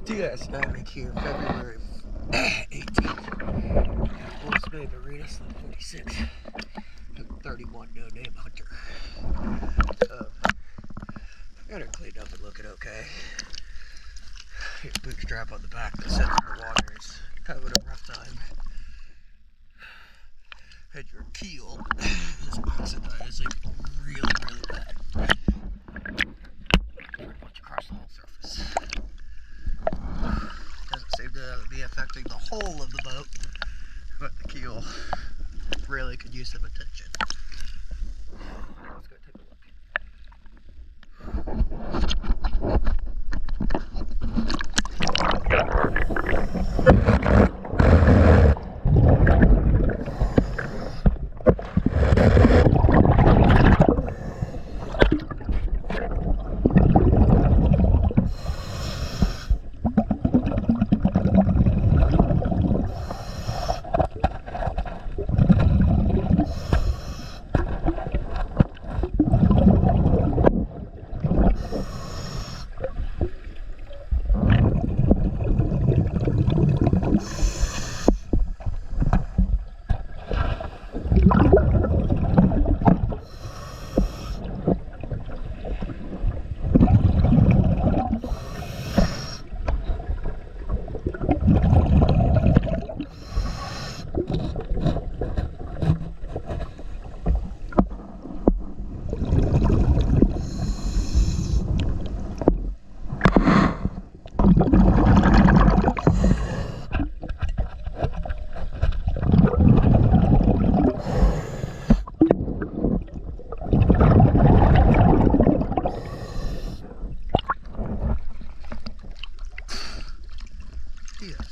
DS Savage here, February 18th. Full speed Marina, slip 46. 31, no name Hunter. Got her cleaned up and looking okay. Your boot strap on the back that sits in the water is having a rough time. And your keel is oxidizing really bad. Pretty much across the whole surface. Doesn't seem to be affecting the whole of the boat, but the keel really could use some attention. Let's go take a look. Yes,